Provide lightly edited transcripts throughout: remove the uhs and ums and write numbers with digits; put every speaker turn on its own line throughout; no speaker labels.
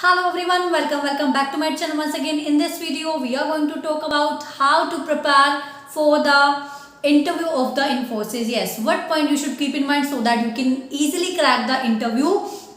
Hello everyone, welcome back to my channel once again. In this video we are going to talk about how to prepare for the interview of the Infosys. Yes, what point you should keep in mind so that you can easily crack the interview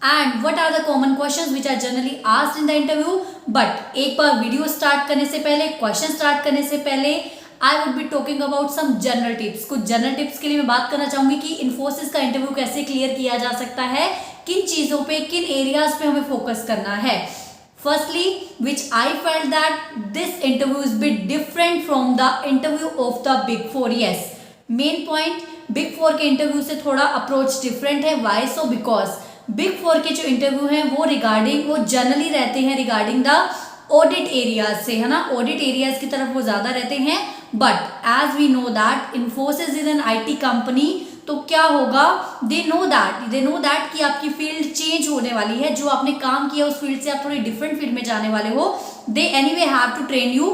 and what are the common questions which are generally asked in the interview. But एक बार video start करने से पहले, question start करने से पहले I would be talking about some general tips. कुछ general tips के लिए मैं बात करना चाहूंगी कि इन्फोसिस का इंटरव्यू कैसे क्लियर किया जा सकता है, किन चीजों पे, किन एरियाज पे हमें फोकस करना है। Firstly which I felt that this interview is bit different from the interview of the big four. Yes, main point, big four के इंटरव्यू से थोड़ा अप्रोच डिफरेंट है। Why so? Because big four के जो interview हैं वो generally रहते हैं रिगार्डिंग द ऑडिट एरियाज से, है ना, ऑडिट एरियाज की तरफ वो ज्यादा रहते हैं। But as we know that Infosys is an IT company, तो क्या होगा, दे नो दैट कि आपकी फील्ड चेंज होने वाली है। जो आपने काम किया उस फील्ड से आप थोड़ी डिफरेंट फील्ड में जाने वाले हो। They anyway have to train you,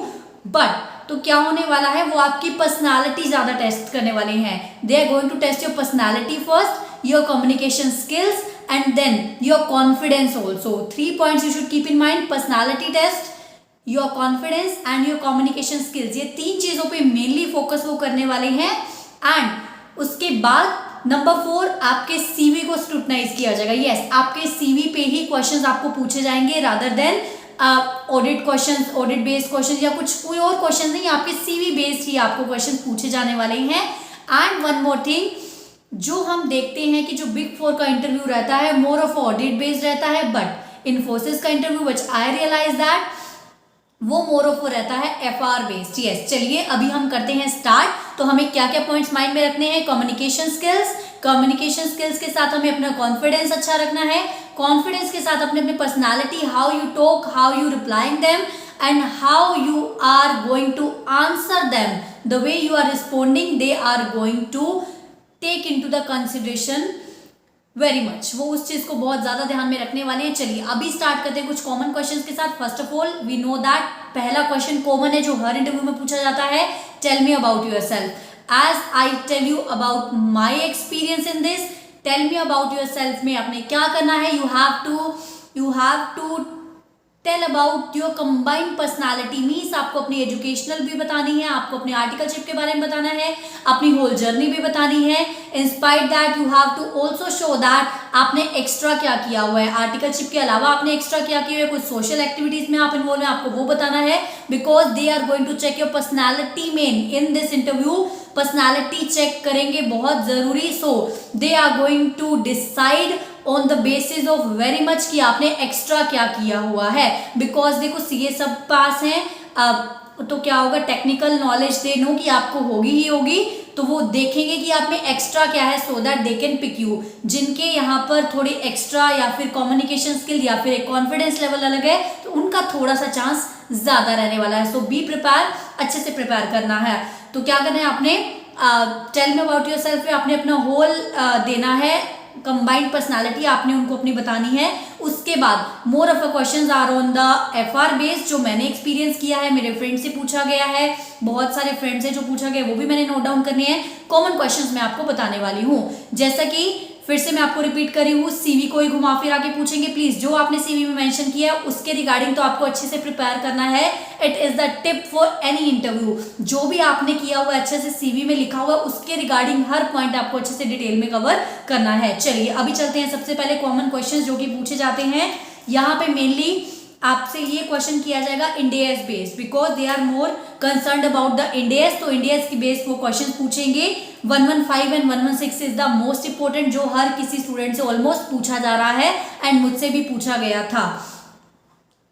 but तो क्या होने वाला है, वो आपकी पर्सनालिटी ज्यादा टेस्ट करने वाले हैं। They are going to test your personality first, your communication skills and then your confidence also. 3 points you should keep in mind: personality test, your confidence and your communication skills. ये 3 चीजों पे mainly focus वो करने वाले हैं। And उसके बाद number 4, आपके सीवी को स्क्रूटनाइज किया जाएगा। यस, आपके सीवी पे ही क्वेश्चंस आपको पूछे जाएंगे rather than audit questions, audit based questions या कुछ कोई और क्वेश्चन नहीं, आपके सीवी बेस्ड ही आपको क्वेश्चन पूछे जाने वाले हैं। एंड वन मोर थिंग, जो हम देखते हैं कि जो बिग फोर का इंटरव्यू रहता है मोर ऑफ ऑडिट बेस्ड रहता है, बट इन्फोसिस का interview which I realise that वो मोर ऑफ रहता है एफआर बेस्ड। यस, चलिए अभी हम करते हैं स्टार्ट। तो हमें क्या क्या पॉइंट्स माइंड में रखने हैं? कम्युनिकेशन स्किल्स के साथ हमें अपना कॉन्फिडेंस अच्छा रखना है। कॉन्फिडेंस के साथ अपने personality, how you talk, how you replying them and how you are going to answer them, the way you are responding, they are going to take into the consideration very much. वो उस चीज को बहुत ज्यादा ध्यान में रखने वाले हैं। चलिए अभी स्टार्ट करते हैं कुछ कॉमन क्वेश्चंस के साथ। First of all we know that पहला क्वेश्चन कॉमन है जो हर इंटरव्यू में पूछा जाता है, tell me about yourself. As I tell you about my experience in this, tell me about yourself में आपने क्या करना है, you have to tell about your combined personality. Means आपको अपनी एजुकेशनल भी बतानी है, आपको अपने आर्टिकलशिप के बारे में बताना है, अपनी होल जर्नी भी बतानी है। In spite that you have to also show that आपने एक्स्ट्रा क्या किया हुआ है, आर्टिकलशिप के अलावा आपने एक्स्ट्रा क्या किया हुआ है, कुछ सोशल एक्टिविटीज में आप इन्वॉल्व हैं, आपको वो बताना है। Because they are going to check your personality main in this interview. Personality check करेंगे, बहुत जरूरी। So they are going to decide on the basis of very much कि आपने एक्स्ट्रा क्या किया हुआ है। बिकॉज देखो सीए सब पास हैं, तो क्या होगा, टेक्निकल नॉलेज दे नो कि आपको होगी ही होगी, तो वो देखेंगे कि आप में एक्स्ट्रा क्या है, so that they can pick you. जिनके यहाँ पर थोड़ी एक्स्ट्रा या फिर कम्युनिकेशन स्किल या फिर एक कॉन्फिडेंस लेवल अलग है, तो उनका थोड़ा सा चांस ज्यादा रहने वाला है। सो बी प्रिपेयर, अच्छे से प्रिपेयर करना है। तो क्या करना है आपने, टेल मी अबाउट योरसेल्फ में आपने अपना होल देना है, कंबाइंड पर्सनालिटी आपने उनको अपनी बतानी है। उसके बाद more of the questions are on the FR based, जो मैंने एक्सपीरियंस किया है, मेरे फ्रेंड से पूछा गया है, बहुत सारे फ्रेंड्स हैं जो पूछा गया, वो भी मैंने नोट डाउन करने हैं। कॉमन क्वेश्चंस मैं आपको बताने वाली हूँ। जैसा कि फिर से मैं आपको रिपीट कर रही हूँ, सीवी को ही घुमा फिरा के पूछेंगे। प्लीज जो आपने सीवी में मेंशन किया है उसके रिगार्डिंग तो आपको अच्छे से प्रिपेयर करना है। It is the tip for any interview. जो भी आपने किया हुआ अच्छे से सीवी में लिखा हुआ, उसके रिगार्डिंग हर पॉइंट आपको अच्छे से डिटेल में कवर करना है। चलिए अभी चलते हैं सबसे पहले कॉमन क्वेश्चन जो कि पूछे जाते हैं। यहाँ पे मेनली आपसे ये क्वेश्चन किया जाएगा Ind AS based, because they are more concerned about the Ind AS. तो इंडियाज की बेस्ड वो क्वेश्चन पूछेंगे। 115 and 116 is the most important, जो हर किसी स्टूडेंट से ऑलमोस्ट पूछा जा रहा है एंड मुझसे भी पूछा गया था।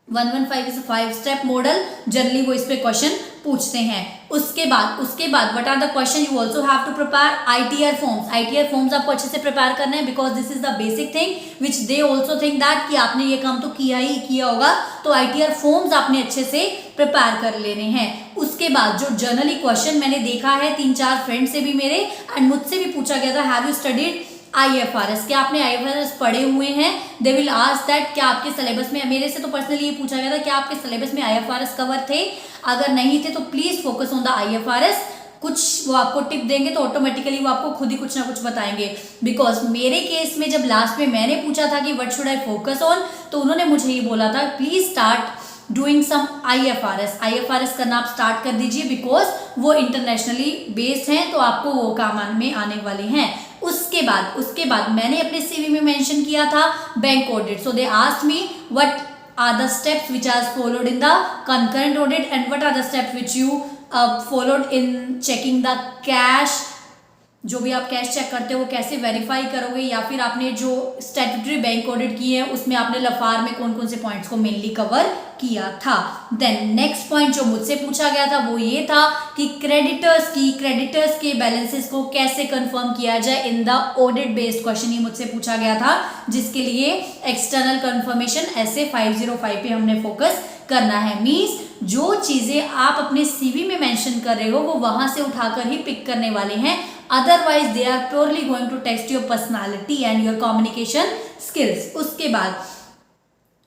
115 इज 5 स्टेप मॉडल, जनरली वो इस पे क्वेश्चन पूछते हैं। उसके बाद what are the question, you also have to prepare ITR forms. ITR forms आपको अच्छे से प्रिपेयर करना है, because this is the basic thing which they also think that कि आपने ये काम तो किया ही किया होगा, तो आईटीआर फॉर्म्स आपने अच्छे से प्रिपेयर कर लेने हैं। उसके बाद जो जनरली क्वेश्चन मैंने देखा है 3-4 फ्रेंड से भी मेरे एंड मुझसे भी पूछा गया था, हैव यू स्टडीड IFRS, क्या आपने IFRS पढ़े हुए हैं? दे विल आस्क दैट क्या आपके सिलेबस में, मेरे से तो पर्सनली ये पूछा गया था क्या आपके सिलेबस में IFRS कवर थे, अगर नहीं थे तो please focus on the IFRS। कुछ वो आपको टिप देंगे तो ऑटोमेटिकली वो आपको खुद ही कुछ ना कुछ बताएंगे। बिकॉज मेरे केस में जब लास्ट में मैंने पूछा था कि what should I focus on, तो उन्होंने मुझे ये बोला था please start doing some IFRS करना आप स्टार्ट कर दीजिए, बिकॉज वो इंटरनेशनली बेस्ड हैं, तो आपको वो काम में आने वाले हैं। उसके बाद मैंने अपने CV में मेंशन किया था bank audit. So they asked me what are the steps which are followed in the concurrent audit and what are the steps which you followed in checking the cash। जो भी आप cash cheque करते हो वो कैसे verify करोगे, या फिर आपने जो स्टैट्यूटरी बैंक ऑडिट की है उसमें आपने लफार में कौन कौन से पॉइंट्स को मेनली कवर किया था। देन नेक्स्ट पॉइंट जो मुझसे पूछा गया था वो ये था कि क्रेडिटर्स के बैलेंसेस को कैसे कंफर्म किया जाए in the audit based question. ये मुझसे पूछा गया था, जिसके लिए एक्सटर्नल कंफर्मेशन ऐसे 505 पे हमने फोकस करना है। मींस जो चीजें आप अपने CV में मेंशन कर रहे हो वो वहां से उठाकर ही पिक करने वाले हैं, otherwise they are purely going to test your personality and your communication skills.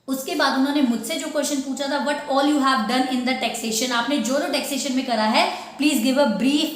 उसके बाद उन्होंने मुझसे जो क्वेश्चन पूछा था what all you have done in the taxation, आपने जो टैक्सेशन में करा है please give a brief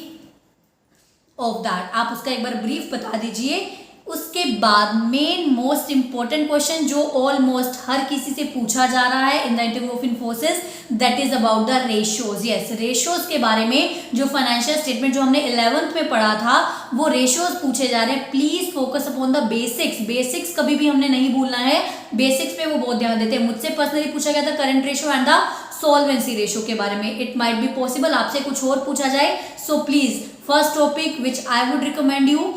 of that, आप उसका एक बार ब्रीफ बता दीजिए। उसके बाद मेन मोस्ट इंपॉर्टेंट क्वेश्चन जो ऑलमोस्ट हर किसी से पूछा जा रहा है in the interview of Infosys, that is about the ratios. Yes, ratios के बारे में जो फाइनेंशियल स्टेटमेंट जो हमने 11th में पढ़ा था वो रेशियोज पूछे जा रहे हैं। Please focus upon the basics कभी भी हमने नहीं भूलना है, बेसिक्स पे वो बहुत ध्यान देते हैं। मुझसे पर्सनली पूछा गया था current ratio and the solvency ratio के बारे में। इट माइट बी पॉसिबल आपसे कुछ और पूछा जाए, so please first topic which I would recommend you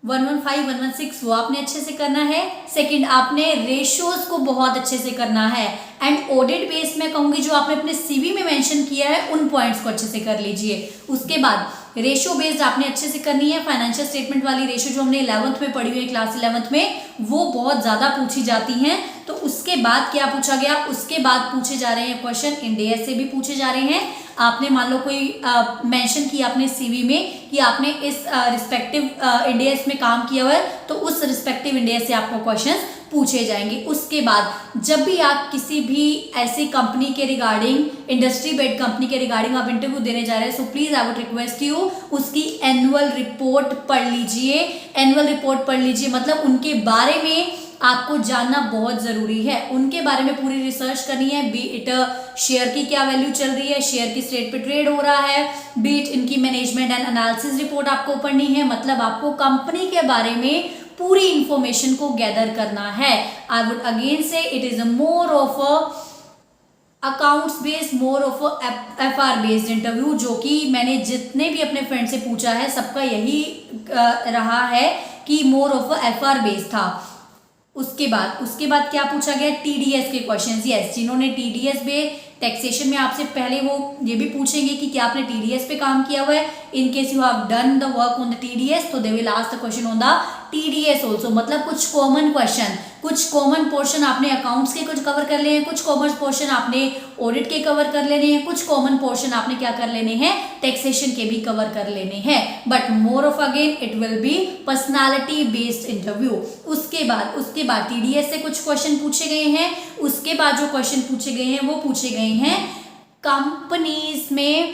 115, 116 वो आपने अच्छे से करना है। सेकंड, आपने रेशियोज को बहुत अच्छे से करना है। एंड ऑडिट बेस में कहूंगी जो आपने अपने CV में मेंशन किया है उन पॉइंट्स को अच्छे से कर लीजिए। उसके बाद रेशियो बेस्ड आपने अच्छे से करनी है। फाइनेंशियल स्टेटमेंट वाली रेशियो जो हमने 11th में पढ़ी हुई है, क्लास 11th में, वो बहुत ज्यादा पूछी जाती हैं। तो उसके बाद क्या पूछा गया, उसके बाद पूछे जा रहे हैं क्वेश्चन इंडिया से भी पूछे जा रहे हैं। आपने मान लो कोई मेंशन किया अपने CV में कि आपने इस रिस्पेक्टिव इंडिया में काम किया हुआ है, तो उस रिस्पेक्टिव इंडिया से आपको क्वेश्चंस पूछे जाएंगे। उसके बाद जब भी आप किसी भी ऐसी कंपनी के रिगार्डिंग, इंडस्ट्री बेस्ड कंपनी के रिगार्डिंग आप इंटरव्यू देने जा रहे हैं, so please I would request you उसकी एनुअल रिपोर्ट पढ़ लीजिए। मतलब उनके बारे में आपको जानना बहुत जरूरी है, उनके बारे में पूरी रिसर्च करनी है। बी इट शेयर की क्या वैल्यू चल रही है, शेयर किस रेट पे ट्रेड हो रहा है, बी इट इनकी मैनेजमेंट एंड एनालिसिस रिपोर्ट आपको पढ़नी है। मतलब आपको कंपनी के बारे में पूरी इंफॉर्मेशन को गैदर करना है। आई वुड अगेन से it is more of a accounts based, more of FR based interview, जो कि मैंने जितने भी अपने फ्रेंड से पूछा है सबका यही रहा है कि मोर ऑफ FR बेस्ड था। उसके बाद क्या पूछा गया, TDS के क्वेश्चंस। यस, जिन्होंने TDS पे टैक्सेशन में आपसे पहले वो ये भी पूछेंगे कि क्या आपने TDS पे काम किया हुआ है। In case you have done the work on the TDS, तो they will ask the question on the TDS also. मतलब कुछ कॉमन क्वेश्चन, कुछ कॉमन पोर्शन आपने अकाउंट्स के कुछ कवर कर लेने हैं, कुछ कॉमन पोर्शन आपने ऑडिट के कवर कर लेने हैं, कुछ कॉमन पोर्शन आपने क्या कर लेने हैं, टैक्सेशन के भी कवर कर लेने हैं। But more of again it will be personality based interview. उसके बाद TDS से कुछ क्वेश्चन पूछे गए हैं। उसके बाद जो क्वेश्चन पूछे गए हैं वो पूछे गए हैं कंपनीज में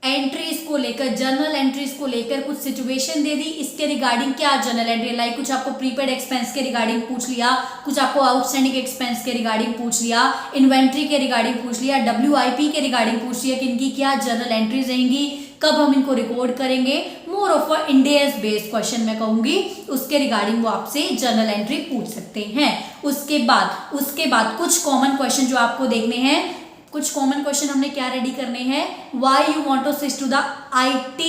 एंट्रीज को लेकर, जर्नल एंट्रीज को लेकर कुछ सिचुएशन दे दी, इसके रिगार्डिंग क्या जर्नल एंट्री, लाइक कुछ आपको प्रीपेड एक्सपेंस के रिगार्डिंग पूछ लिया, कुछ आपको आउटस्टैंडिंग एक्सपेंस के रिगार्डिंग पूछ लिया, इन्वेंट्री के रिगार्डिंग पूछ लिया, WIP के रिगार्डिंग पूछ लिया कि इनकी क्या जर्नल एंट्रीज रहेंगी, कब हम इनको रिकॉर्ड करेंगे। मोर of a Indians based question मैं कहूंगी, उसके रिगार्डिंग वो आपसे जर्नल एंट्री पूछ सकते हैं। उसके बाद कुछ कॉमन क्वेश्चन जो आपको देखने हैं, कुछ कॉमन क्वेश्चन हमने क्या रेडी करने हैं, why you want to switch to the IT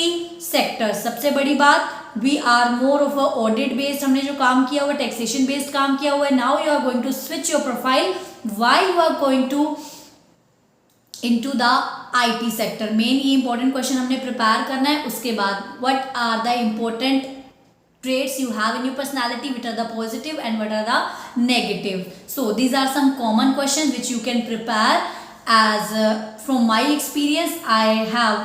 sector. सबसे बड़ी बात, we are more of a audit based, हमने जो काम किया हुआ है टैक्सेशन बेस्ड काम किया हुआ है। Now you are going to switch your profile, why you are going to into the IT sector. Main ये इंपॉर्टेंट क्वेश्चन हमने प्रिपेयर करना है। उसके बाद what are the important traits you have in your personality, which are the positive and what are the negative. So these are some common questions which you can prepare. As from my experience I have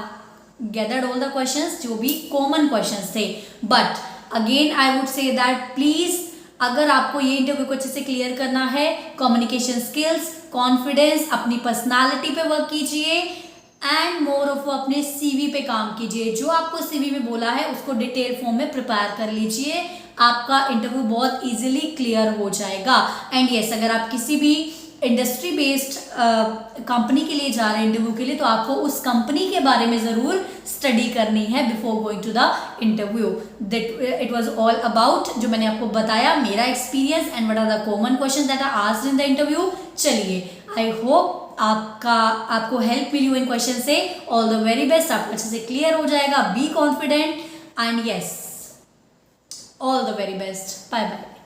gathered all the questions जो भी common questions थे, but again I would say that please अगर आपको ये interview को अच्छे से clear करना है, कम्युनिकेशन स्किल्स, कॉन्फिडेंस, अपनी पर्सनालिटी पे वर्क कीजिए, एंड मोर ऑफ अपने सीवी पे काम कीजिए। जो आपको सीवी में बोला है उसको डिटेल फॉर्म में प्रिपेयर कर लीजिए, आपका इंटरव्यू बहुत इजीली क्लियर हो जाएगा। एंड यस, अगर आप किसी भी इंडस्ट्री बेस्ड कंपनी के लिए जा रहे हैं इंटरव्यू के लिए, तो आपको उस कंपनी के बारे में ज़रूर स्टडी करनी है before going to the interview. That it was all about जो मैंने आपको बताया, मेरा experience and what are the common questions that are asked in the interview. चलिए, आई होप आपको हेल्प मिली इन क्वेश्चन से। ऑल द वेरी बेस्ट, आपको अच्छे से क्लियर हो जाएगा। Be confident and yes, all the very best. Bye bye.